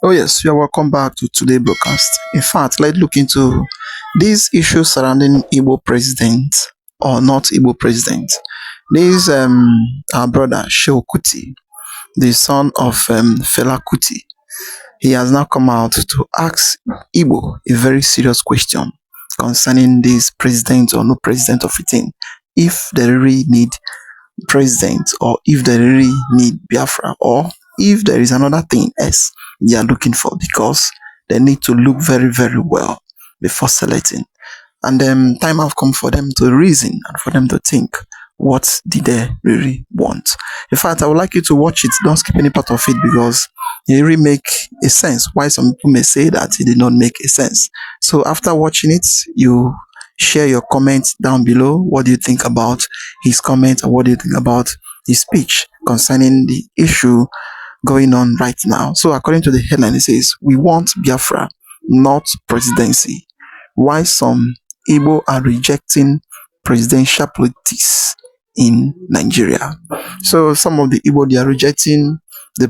Oh yes, you are welcome back to today's broadcast. In fact, let's look into these issues surrounding Igbo president or not Igbo president. This our brother Sheo Kuti, the son of Fela Kuti, he has now come out to ask Igbo a very serious question concerning this president or no president of a thing. If they really need president or if they really need Biafra or if there is another thing else they are looking for because they need to look very, very well before selecting. And then time have come for them to reason and for them to think what did they really want. In fact, I would like you to watch it. Don't skip any part of it because it really make a sense. Why some people may say that it did not make a sense. So after watching it, you share your comments down below. What do you think about his comment, or what do you think about his speech concerning the issue going on right now? So according to the headline, it says, "We want Biafra, not presidency. Why some Igbo are rejecting presidential politics in Nigeria." So some of the Igbo, they are rejecting the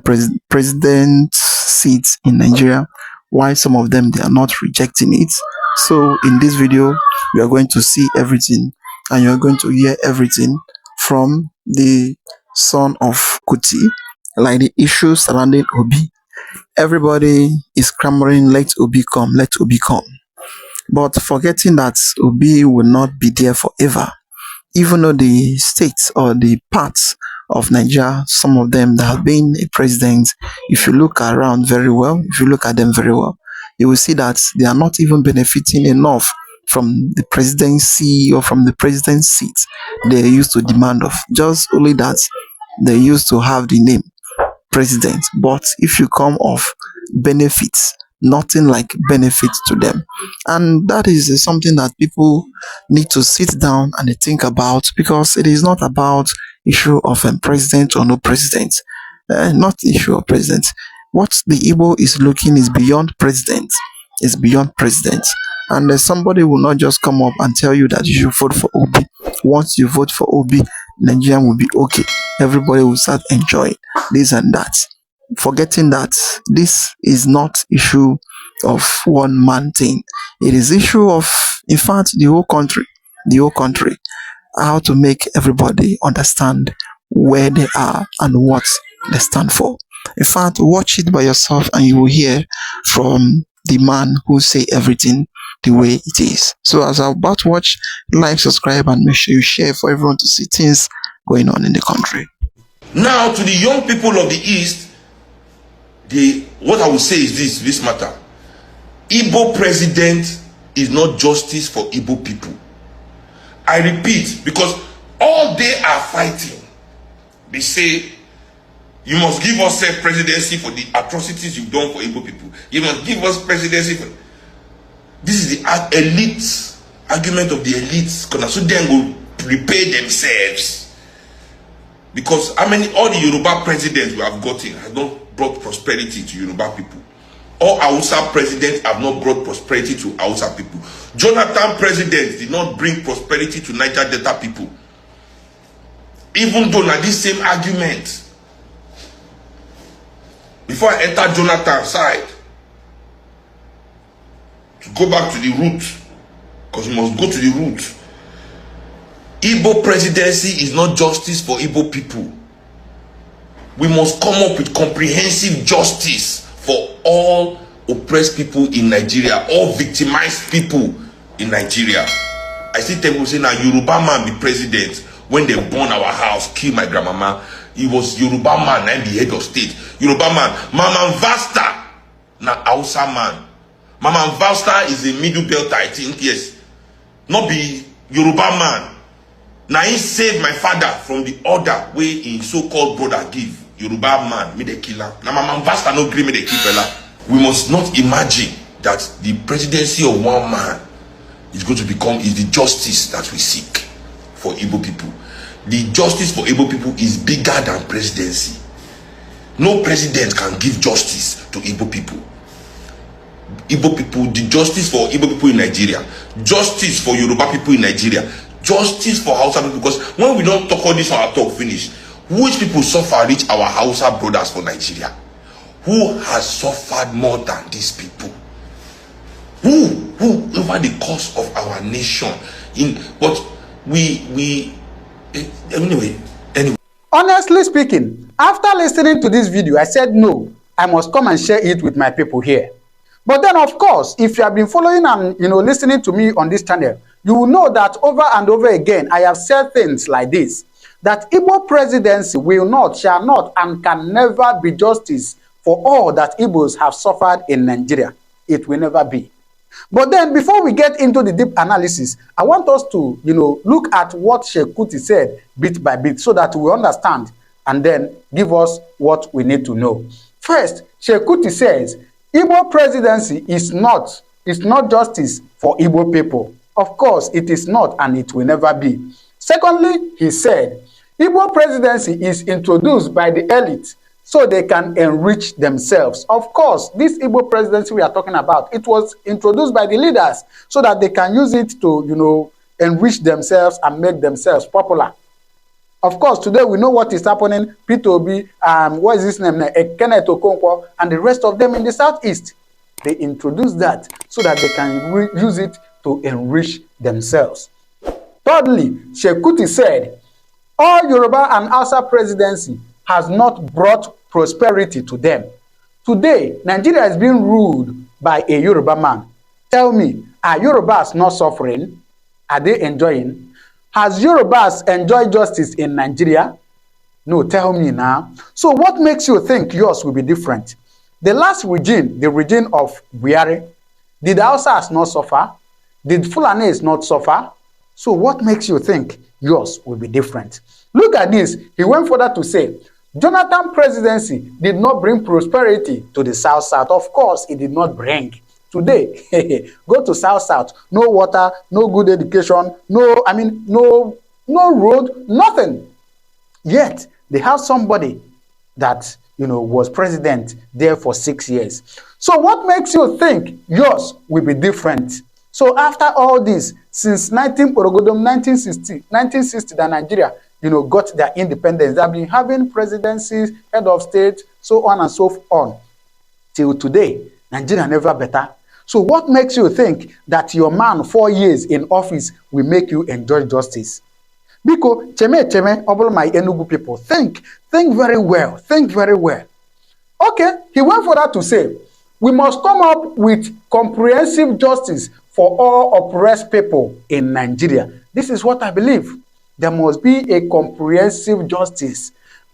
president seats in Nigeria, while some of them, they are not rejecting it. So in this video, you are going to see everything and you are going to hear everything from the son of Kuti, like the issues surrounding Obi. Everybody is clamoring, let Obi come, let Obi come. But forgetting that Obi will not be there forever. Even though the states or the parts of Nigeria, some of them that have been a president, if you look around very well, if you look at them very well, you will see that they are not even benefiting enough from the presidency or from the president's seat they used to demand of. Just only that they used to have the name president. But if you come off benefits, nothing like benefits to them. And that is something that people need to sit down and think about, because it is not about issue of a president or no president, not the issue of president. What the Igbo is looking is beyond president, is beyond president. And somebody will not just come up and tell you that you should vote for Obi. Once you vote for Obi, Nigeria will be okay. Everybody will start enjoying this and that, forgetting that this is not issue of one man thing. It is issue of, in fact, the whole country, how to make everybody understand where they are and what they stand for. In fact, watch it by yourself and you will hear from the man who say everything the way it is. So as I'm about to watch, like, subscribe, and make sure you share for everyone to see things going on in the country. Now, to the young people of the East, what I will say is this matter. Igbo president is not justice for Igbo people. I repeat, because all they are fighting, they say, you must give us presidency for the atrocities you've done for Igbo people. You must give us presidency for... This is the elite argument of the elites. So then will repay themselves. Because all the Yoruba presidents we have gotten have not brought prosperity to Yoruba people. All Hausa presidents have not brought prosperity to Hausa people. Jonathan president did not bring prosperity to Niger Delta people. Even though now this same argument, before I enter Jonathan's side, to go back to the root, because we must go to the root. Igbo presidency is not justice for Igbo people. We must come up with comprehensive justice for all oppressed people in Nigeria, all victimized people in Nigeria. I see people say now Yoruba man be president. When they burn our house, kill my grandmama, he was Yoruba man and the head of state. Yoruba man, Mama Vasta, na Hausa man. Mama Vasta is a middle belt, I think, yes. Not be Yoruba man. Now he saved my father from the order way in so-called brother give. Yoruba man, me the killer. Now Mama Vasta no agree me the killer. We must not imagine that the presidency of one man is going to become is the justice that we seek for Igbo people. The justice for Igbo people is bigger than presidency. No president can give justice to Igbo people. Igbo people, the justice for Igbo people in Nigeria, justice for Yoruba people in Nigeria, justice for Hausa people. Because when we don't talk all this, our talk finish, which people suffer reach our Hausa brothers for Nigeria? Who has suffered more than these people? Who over the course of our nation? But anyway. Honestly speaking, after listening to this video, I said no, I must come and share it with my people here. But then, of course, if you have been following and listening to me on this channel, you will know that over and over again I have said things like this: that Igbo presidency will not, shall not, and can never be justice for all that Igbos have suffered in Nigeria. It will never be. But then, before we get into the deep analysis, I want us to, look at what Sheikh Kuti said bit by bit so that we understand and then give us what we need to know. First, Sheikh Kuti says, Igbo presidency is not justice for Igbo people. Of course, it is not, and it will never be. Secondly, he said, Igbo presidency is introduced by the elite so they can enrich themselves. Of course, this Igbo presidency we are talking about, it was introduced by the leaders so that they can use it to, enrich themselves and make themselves popular. Of course, today we know what is happening. Peter Obi, what is his name? Kenneth Okonkwo, and the rest of them in the southeast. They introduced that so that they can use it to enrich themselves. Thirdly, Sheikh Kuti said, all Yoruba and Hausa presidency has not brought prosperity to them. Today, Nigeria is being ruled by a Yoruba man. Tell me, are Yorubas not suffering? Are they enjoying? Has Yorubas enjoyed justice in Nigeria? No, tell me now. So what makes you think yours will be different? The last regime, the regime of Biafra, did the Hausas not suffer? Did Fulanis not suffer? So what makes you think yours will be different? Look at this. He went further to say, Jonathan presidency did not bring prosperity to the South-South. Of course, it did not bring. Today, go to South-South, no water, no good education, no road, nothing. Yet, they have somebody that, was president there for 6 years. So what makes you think yours will be different? So after all this, since 1960 that Nigeria, got their independence, they have been having presidencies, head of state, so on and so on. Till today, Nigeria never better. So what makes you think that your man 4 years in office will make you enjoy justice? Because all my Enugu people, think very well, think very well. Okay, he went further to say, we must come up with comprehensive justice for all oppressed people in Nigeria. This is what I believe. There must be a comprehensive justice.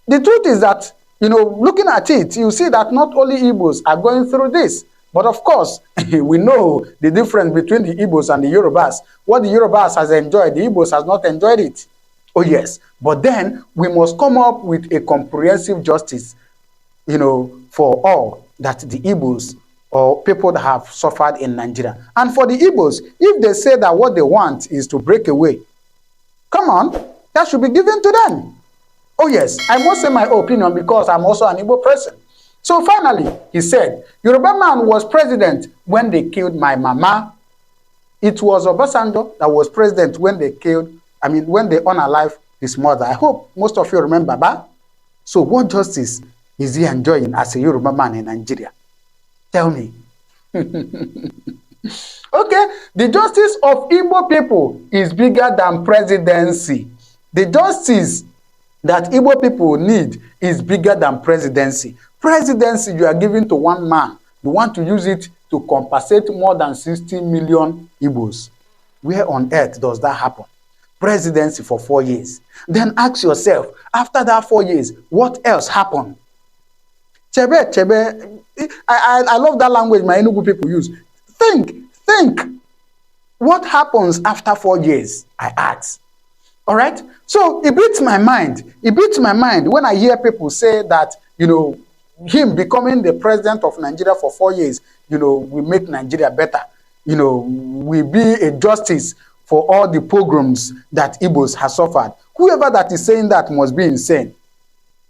The truth is that, looking at it, you see that not only Igbos are going through this, but of course, we know the difference between the Igbos and the Yorubas. What the Yorubas has enjoyed, the Igbos has not enjoyed it. Oh yes, but then we must come up with a comprehensive justice, for all that the Igbos or people that have suffered in Nigeria. And for the Igbos, if they say that what they want is to break away, come on, that should be given to them. Oh yes, I must say my opinion because I'm also an Igbo person. So finally, he said, Yoruba man was president when they killed my mama. It was Obasanjo that was president when they when they unalived his mother. I hope most of you remember that. So what justice is he enjoying as a Yoruba man in Nigeria? Tell me. Okay, the justice of Igbo people is bigger than presidency. The justice that Igbo people need is bigger than presidency. Presidency you are giving to one man. You want to use it to compensate more than 60 million Igbos. Where on earth does that happen? Presidency for 4 years. Then ask yourself, after that 4 years, what else happened? Chebe, I love that language my Enugu people use. Think. What happens after 4 years? I ask. All right? So it beats my mind. It beats my mind when I hear people say that, him becoming the president of Nigeria for 4 years, will make Nigeria better. Will be a justice for all the pogroms that Igbos have suffered. Whoever that is saying that must be insane.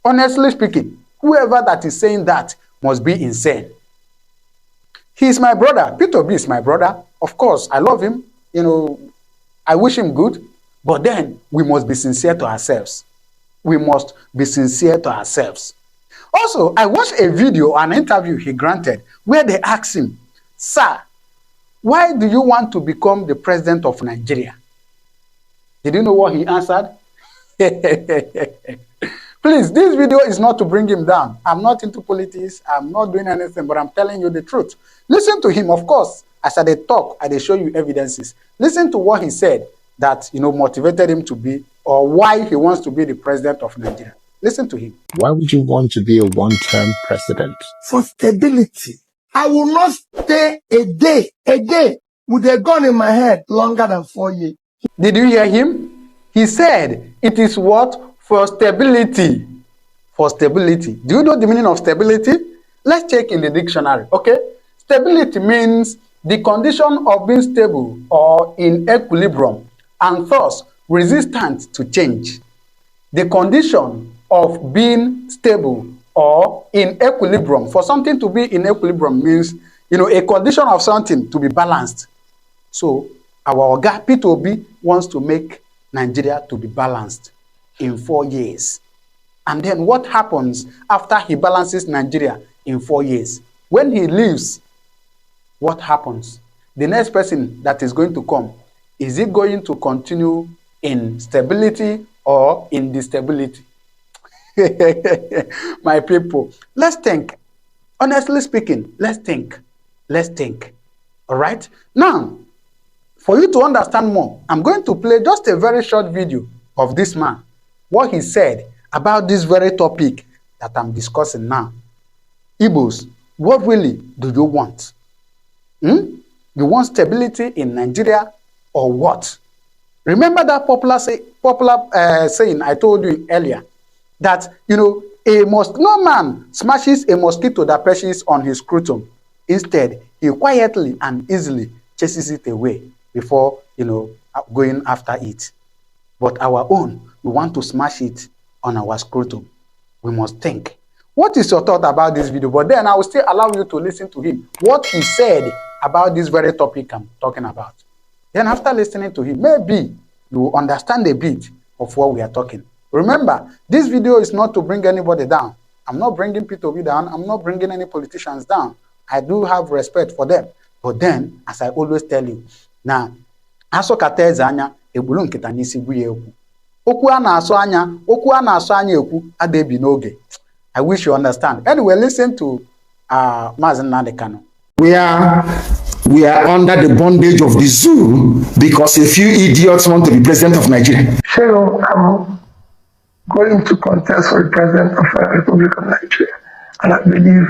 Honestly speaking, whoever that is saying that must be insane. He is my brother. Peter Obi is my brother. Of course, I love him. I wish him good. But then, we must be sincere to ourselves. We must be sincere to ourselves. Also, I watched a video, an interview he granted, where they asked him, "Sir, why do you want to become the president of Nigeria?" Did you know what he answered? Please, this video is not to bring him down. I'm not into politics. I'm not doing anything, but I'm telling you the truth. Listen to him, of course. As I talk, I show you evidences. Listen to what he said that, motivated him to be, or why he wants to be the president of Nigeria. Listen to him. Why would you want to be a one-term president? For stability. I will not stay a day with a gun in my head longer than 4 years. Did you hear him? He said it is what? For stability. For stability. Do you know the meaning of stability? Let's check in the dictionary, okay? Stability means the condition of being stable or in equilibrium and thus resistant to change. The condition of being stable or in equilibrium. For something to be in equilibrium means, a condition of something to be balanced. So our Oga P2B wants to make Nigeria to be balanced in 4 years. And then what happens after he balances Nigeria in 4 years? When he leaves, what happens? The next person that is going to come, is it going to continue in stability or in instability? My people, let's think. Honestly speaking, let's think. Let's think. All right? Now, for you to understand more, I'm going to play just a very short video of this man, what he said about this very topic that I'm discussing now. Igbos, what really do you want? You want stability in Nigeria or what? Remember that popular saying I told you earlier, that, no man smashes a mosquito that perches on his scrotum. Instead, he quietly and easily chases it away before, going after it. But our own, we want to smash it on our scrotum. We must think. What is your thought about this video? But then I will still allow you to listen to him, what he said about this very topic I'm talking about. Then after listening to him, maybe you will understand a bit of what we are talking. Remember, this video is not to bring anybody down. I'm not bringing P2B down. I'm not bringing any politicians down. I do have respect for them. But then, as I always tell you, now, asokateze anya egbulu nkita n'isi gwu ya ekwu. Okwu a na-asọ anya ekwu adebi n'oge. I wish you understand. Anyway, listen to Mazen Nadekano. We are under the bondage of the zoo because a few idiots want to be president of Nigeria. Hello, I'm going to contest for the president of the Republic of Nigeria, and I believe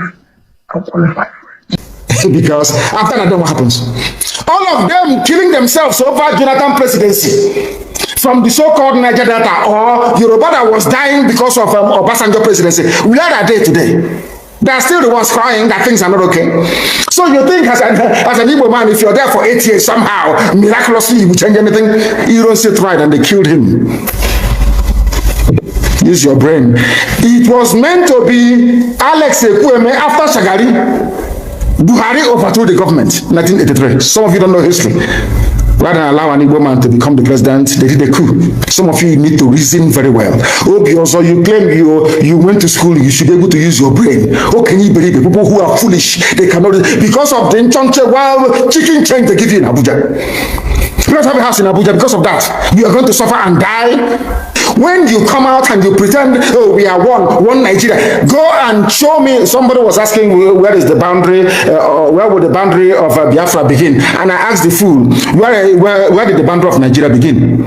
I'm qualified for it. Because after that, what happens? All of them killing themselves over Jonathan presidency. From the so-called Niger Delta or Yoruba that was dying because of Obasanjo presidency. Where are they today? They are still the ones crying that things are not okay. So you think as an Igbo man, if you're there for 8 years, somehow, miraculously, you will change anything? You don't sit right, and they killed him. Use your brain. It was meant to be Alex Ekwueme after Shagari. Buhari overthrew the government in 1983. Some of you don't know history. Rather than allow an Igbo man to become the president, they did a coup. Some of you need to reason very well. Also, you claim you went to school, you should be able to use your brain. How can you believe it? People who are foolish, they cannot, because of the Nchonche wild chicken train they give you in Abuja. You don't have a house in Abuja because of that. You are going to suffer and die. When you come out and you pretend, oh, we are one Nigeria, go and show me. Somebody was asking where is the boundary, where would the boundary of Biafra begin? And I asked the fool, where did the boundary of Nigeria begin?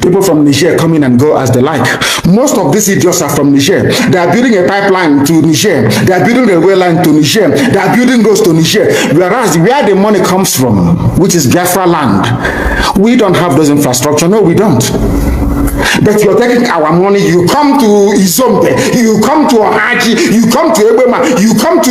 People from Niger come in and go as they like. Most of these idiots are from Niger. They are building a pipeline to Niger. They are building a railway line to Niger. They are building roads to Niger. Whereas where the money comes from, which is Biafra land, we don't have those infrastructure. No, we don't. But you're taking our money, you come to Izombe, you come to Ohaji, you come to Ebema, you come to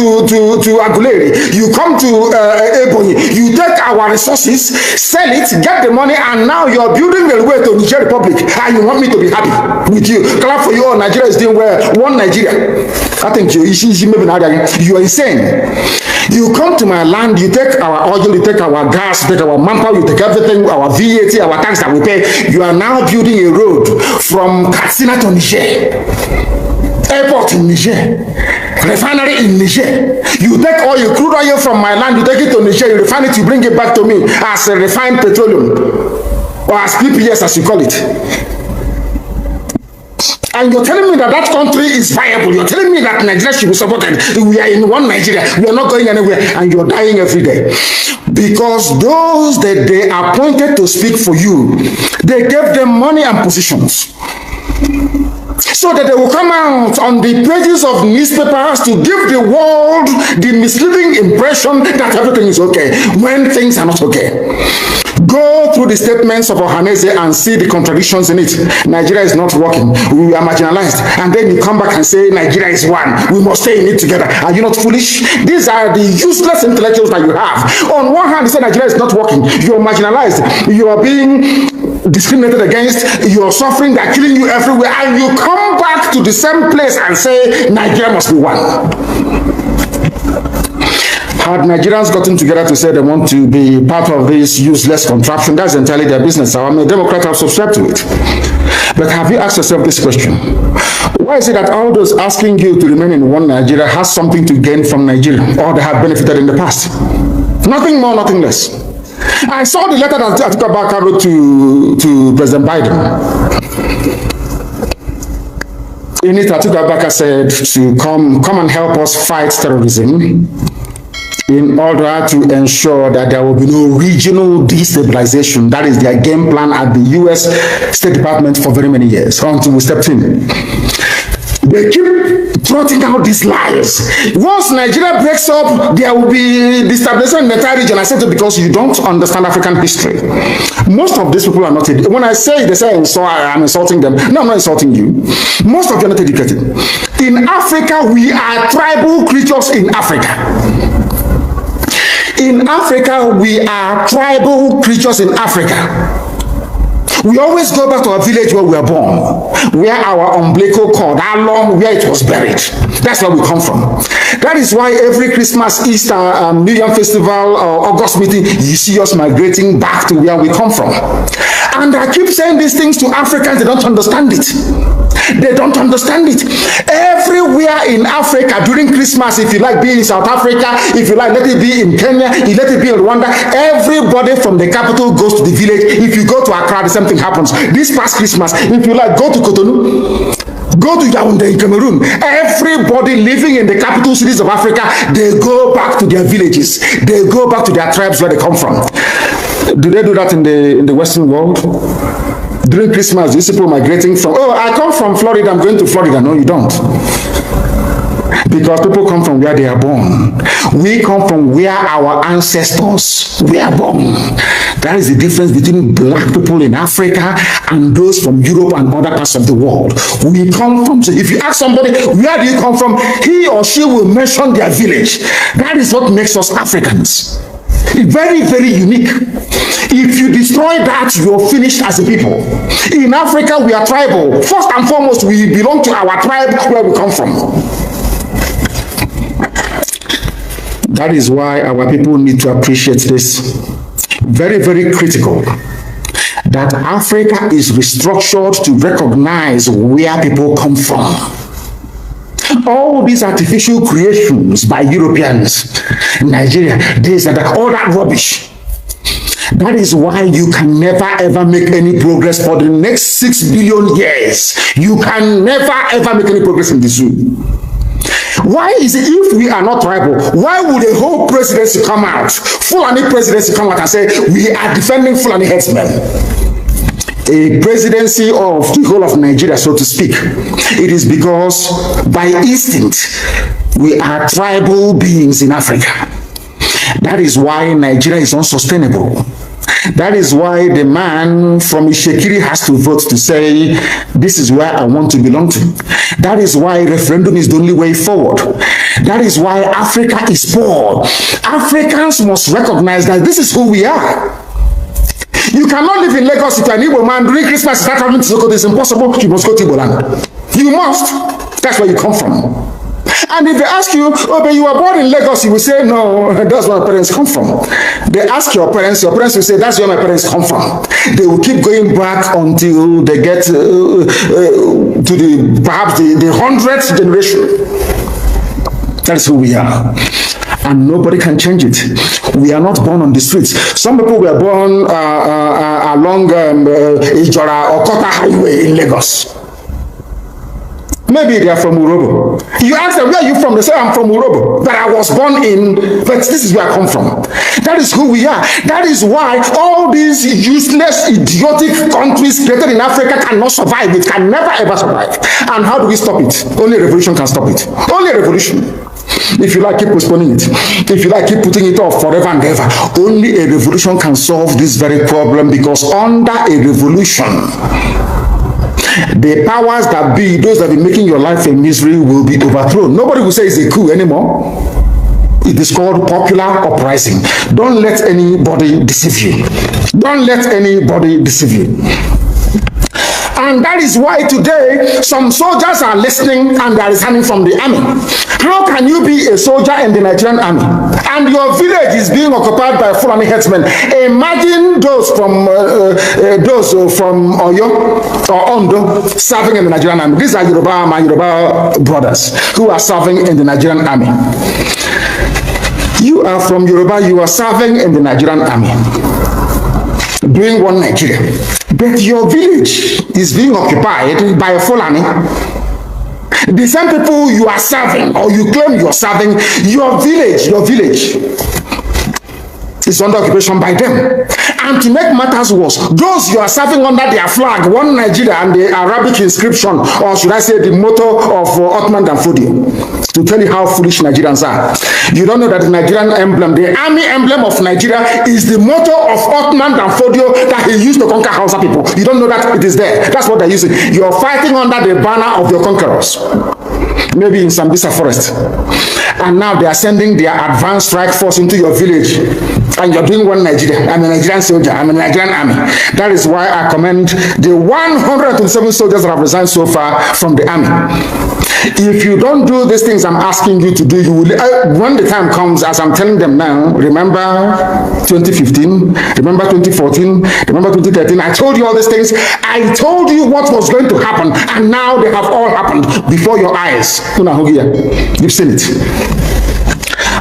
Aguleri, you come to Ebonyi, you take our resources, sell it, get the money, and now you're building a way to Niger Republic, and you want me to be happy with you. Clap for you, oh, Nigeria is doing well, one Nigeria. I think you are insane. You come to my land, you take our oil, you take our gas, you take our manpower, you take everything, our VAT, our tax that we pay. You are now building a road from Katsina to Niger. airport in Niger, refinery in Niger. You take oil, crude oil from my land, you take it to Niger, you refine it, you bring it back to me as a refined petroleum, or as PPS as you call it. And you're telling me that that country is viable. You're telling me that Nigeria should be supported. We are in one Nigeria. We are not going anywhere. And you're dying every day. Because those that they appointed to speak for you, they gave them money and positions, so that they will come out on the pages of newspapers to give the world the misleading impression that everything is okay, when things are not okay. Go through the statements of Ohaneze and see the contradictions in it. Nigeria is not working. We are marginalized. And then you come back and say Nigeria is one. We must stay in it together. Are you not foolish? These are the useless intellectuals that you have. On one hand, you say Nigeria is not working. You are marginalized. You are being discriminated against. You are suffering. They are killing you everywhere. And you come back to the same place and say Nigeria must be one. Had Nigerians gotten together to say they want to be part of this useless contraption, that's entirely their business. I'm a Democrat, I've subscribed to it. But have you asked yourself this question? Why is it that all those asking you to remain in one Nigeria has something to gain from Nigeria, or they have benefited in the past? Nothing more, nothing less. I saw the letter that Atiku Abubakar wrote to President Biden. In it, Atiku Abubakar said to come and help us fight terrorism, in order to ensure that there will be no regional destabilization. That is their game plan at the US State Department for very many years, until we stepped in. They keep trotting out these lies. Once Nigeria breaks up, there will be destabilization in the entire region. I said it because you don't understand African history. Most of these people are not educated. When I say, they say I'm insulting them. No, I'm not insulting you. Most of you are not educated. In Africa, we are tribal creatures in Africa. In Africa, we are tribal creatures in Africa. We always go back to our village where we were born, where our umbilical cord, how long, where it was buried. That's where we come from. That is why every Christmas, Easter, New Year festival, or August meeting, you see us migrating back to where we come from. And I keep saying these things to Africans, they don't understand it. They don't understand it. Everywhere in Africa during Christmas, if you like being in South Africa, if you like let it be in Kenya, you let it be in Rwanda, everybody from the capital goes to the village. If you go to Accra, the same thing happens. This past Christmas, if you like go to Cotonou, go to Yaoundé in Cameroon, everybody living in the capital cities of Africa, they go back to their villages. They go back to their tribes where they come from. Do they do that in the Western world? During Christmas, these people migrating from, oh, I come from Florida, I'm going to Florida. No, you don't. Because people come from where they are born. We come from where our ancestors were born. That is the difference between black people in Africa and those from Europe and other parts of the world. We come from, so if you ask somebody, where do you come from? He or she will mention their village. That is what makes us Africans. Very, very unique. If you destroy that, you're finished as a people. In Africa, we are tribal. First and foremost, we belong to our tribe where we come from. That is why our people need to appreciate this. Very, very critical. That Africa is restructured to recognize where people come from. All these artificial creations by Europeans, Nigeria, this and that, all that rubbish. That is why you can never ever make any progress for the next 6 billion years. You can never ever make any progress in the zoo. Why is it, if we are not tribal, why would a whole presidency come out, Fulani presidency come out and say, we are defending Fulani headsmen? A presidency of the whole of Nigeria, so to speak. It is because by instinct, we are tribal beings in Africa. That is why Nigeria is unsustainable. That is why the man from Ishekiri has to vote to say, this is where I want to belong to. That is why referendum is the only way forward. That is why Africa is poor. Africans must recognize that this is who we are. You cannot live in Lagos if you're an Igbo man. During Christmas, start traveling to Sokoto. It's impossible. You must go to Igbo land. You must. That's where you come from. And if they ask you, oh, but you were born in Lagos, you will say, no, that's where my parents come from. They ask your parents will say, that's where my parents come from. They will keep going back until they get to perhaps the 100th generation. That is who we are. And nobody can change it. We are not born on the streets. Some people were born along Ijora or Kota Highway in Lagos. Maybe they are from Urobo. You ask them, where are you from? They say, I'm from Urobo. That I was born in, but this is where I come from. That is who we are. That is why all these useless, idiotic countries created in Africa cannot survive. It can never ever survive. And how do we stop it? Only a revolution can stop it. Only a revolution. If you like, keep postponing it. If you like, keep putting it off forever and ever. Only a revolution can solve this very problem, because under a revolution, the powers that be, those that be making your life a misery, will be overthrown. Nobody will say it's a coup anymore. It is called popular uprising. Don't let anybody deceive you. Don't let anybody deceive you. And that is why today some soldiers are listening and they are resigning from the army. How can you be a soldier in the Nigerian army and your village is being occupied by Fulani headsmen? Imagine those from Oyo or Ondo serving in the Nigerian army. These are my Yoruba brothers who are serving in the Nigerian army. You are from Yoruba, you are serving in the Nigerian army, doing one Nigeria. But your village is being occupied by a Fulani. The same people you are serving, or you claim you are serving, your village is under occupation by them. And to make matters worse, those you are serving under their flag, one Nigeria, and the Arabic inscription, or should I say the motto of Ottoman Danfodio, to tell you how foolish Nigerians are. You don't know that the Nigerian emblem, the army emblem of Nigeria, is the motto of Ottoman Danfodio that he used to conquer Hausa people. You don't know that it is there. That's what they're using. You're fighting under the banner of your conquerors. Maybe in Sambisa forest. And now they are sending their advanced strike force into your village. And you're doing one Nigeria. I'm a Nigerian soldier. I'm a Nigerian army. That is why I commend the 127 soldiers that have resigned so far from the army. If you don't do these things I'm asking you to do, you will, when the time comes, as I'm telling them now, remember 2015, remember 2014, remember 2013, I told you all these things. I told you what was going to happen, and now they have all happened before your eyes. You've seen it.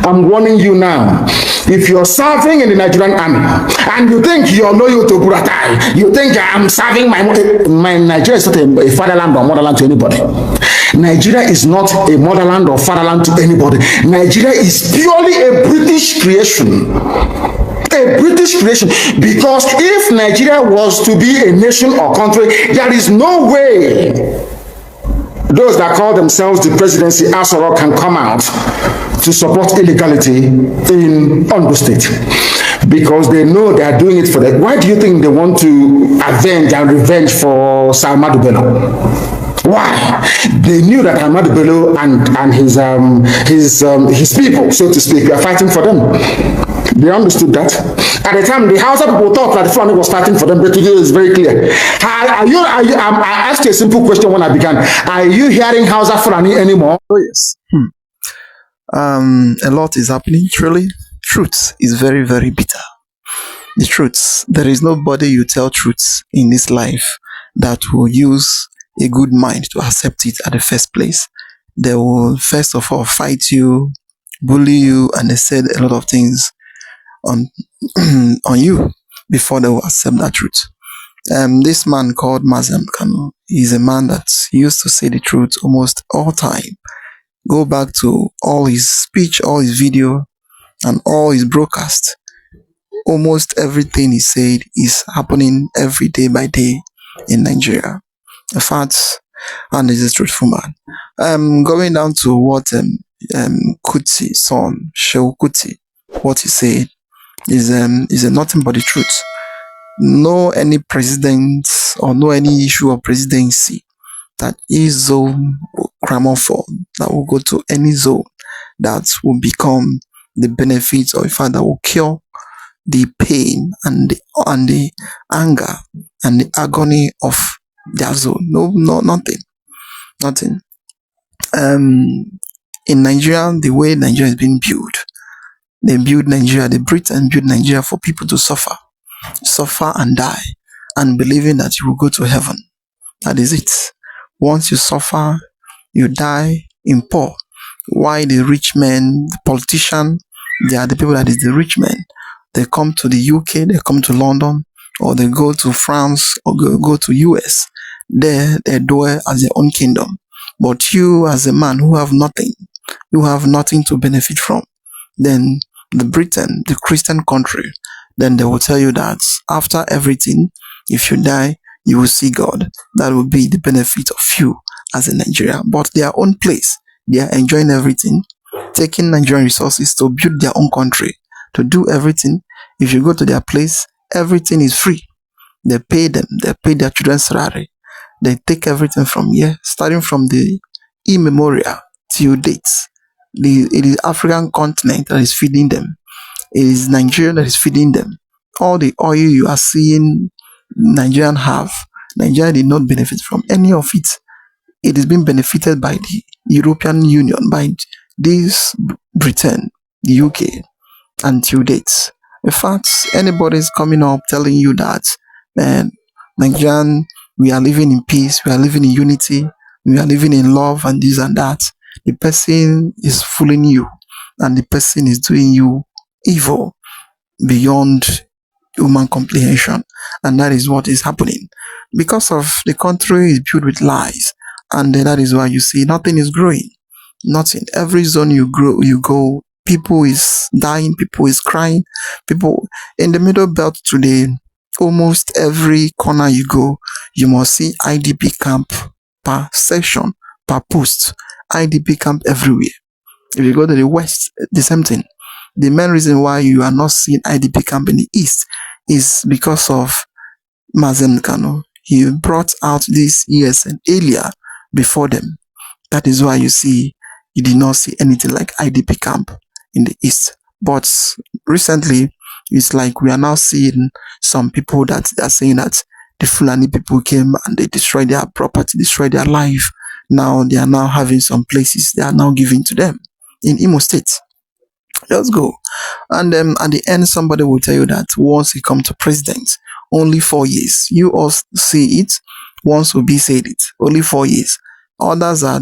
I'm warning you now. If you're serving in the Nigerian army and you think you're loyal to Buratai, you think I'm serving my Nigeria is not a fatherland or motherland to anybody. Nigeria is not a motherland or fatherland to anybody. Nigeria is purely a British creation. A British creation. Because if Nigeria was to be a nation or country, there is no way those that call themselves the presidency Asoro can come out to support illegality in Ondo State, because they know they are doing it for that. Why do you think they want to avenge and revenge for Ahmadu Bello? Why? They knew that Ahmadu Bello and his people, so to speak, were fighting for them. They understood that. At the time, the Hausa people thought that the Fulani was fighting for them, but today is very clear. I asked you a simple question when I began. Are you hearing Hausa Fulani anymore? Oh, yes. A lot is happening, truly. Truth is very, very bitter. The truth. There is nobody you tell truth in this life that will use a good mind to accept it at the first place. They will first of all fight you, bully you, and they said a lot of things on on you before they will accept that truth. This man called Mazem Kanu is a man that used to say the truth almost all time. Go back to all his speech, all his video, and all his broadcast. Almost everything he said is happening every day by day in Nigeria. In fact, and he's a truthful man. Going down to what Kuti's son, Shehu Kuti, what he said is nothing but the truth. No any president or no any issue of presidency that his zone will clamor for, that will go to any zone that will become the benefits, or in fact that will cure the pain and the anger and the agony of their zone. No, nothing. In Nigeria, the way Nigeria is being built, they build Nigeria, the Britain build Nigeria for people to suffer and die, and believing that you will go to heaven. That is it. Once you suffer, you die in poor. Why the rich men, the politician, they are the people that is the rich men. They come to the UK, they come to London, or they go to France, or go to US. There they dwell as their own kingdom. But you, as a man who have nothing, you have nothing to benefit from, then the Britain, the Christian country, then they will tell you that after everything, if you die, you will see God. That will be the benefit of you as a Nigerian. But their own place, they are enjoying everything, taking Nigerian resources to build their own country, to do everything. If you go to their place, everything is free. They pay them, they pay their children's salary. They take everything from here, starting from the immemorial till dates. It is African continent that is feeding them. It is Nigeria that is feeding them. All the oil you are seeing Nigerian have, Nigeria did not benefit from any of it. It is being benefited by the European Union, by this Britain, the UK, until dates. In fact, anybody is coming up telling you that, man, Nigerian, we are living in peace, we are living in unity, we are living in love and this and that, the person is fooling you, and the person is doing you evil beyond human comprehension. And that is what is happening. Because of the country is built with lies, and that is why you see nothing is growing. Nothing. Every zone you go, people is dying, people is crying, people in the middle belt today, almost every corner you go, you must see IDP camp per section, per post. IDP camp everywhere. If you go to the west, the same thing. The main reason why you are not seeing IDP camp in the east is because of Mazen Kano. He brought out this ESN earlier before them. That is why you did not see anything like IDP camp in the east. But recently, it's like we are now seeing some people that are saying that the Fulani people came and they destroyed their property, destroyed their life. Now they are now having some places they are now giving to them in Imo State. Let's go. And at the end, somebody will tell you that once he come to president, only 4 years. You all see it. Once Obi said it, only 4 years. Others are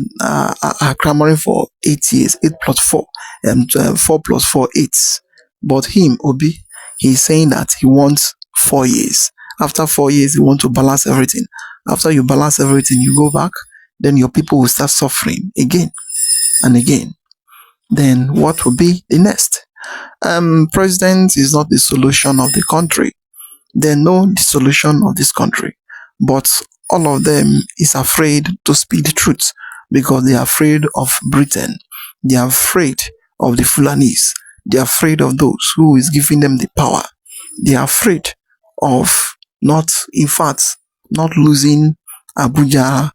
clamoring for 8 years, 8 plus 4, and 4 plus 4, 8. But him, Obi, he's saying that he wants 4 years. After 4 years, he wants to balance everything. After you balance everything, you go back, then your people will start suffering again and again. Then what will be the next? President is not the solution of the country. They know the solution of this country, but all of them is afraid to speak the truth because they are afraid of Britain. They are afraid of the Fulanis. They are afraid of those who is giving them the power. They are afraid of not losing Abuja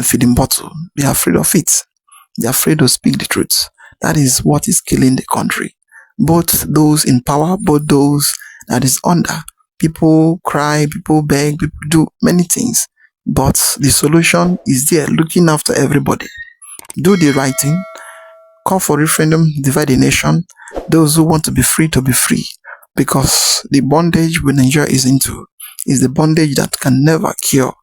feeding bottle. They are afraid of it. They are afraid to speak the truth. That is what is killing the country. Both those in power, both those that is under. People cry, people beg, people do many things. But the solution is there, looking after everybody. Do the right thing. Call for referendum, divide the nation. Those who want to be free, because the bondage we Nigeria is into is the bondage that can never cure.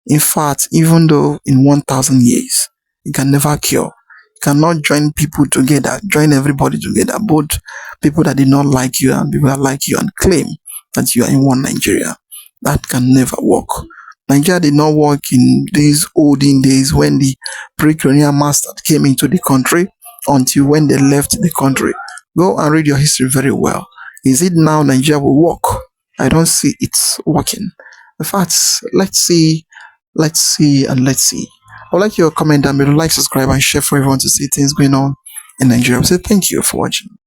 In fact, even though in 1,000 years, it can never cure. You cannot join people together, join everybody together, both people that did not like you and people that like you, and claim that you are in one Nigeria. That can never work. Nigeria did not work in these olden days when the pre-colonial masters came into the country until when they left the country. Go and read your history very well. Is it now Nigeria will work? I don't see it working. In fact, let's see. I would like your comment down below, like, subscribe, and share for everyone to see things going on in Nigeria. So thank you for watching.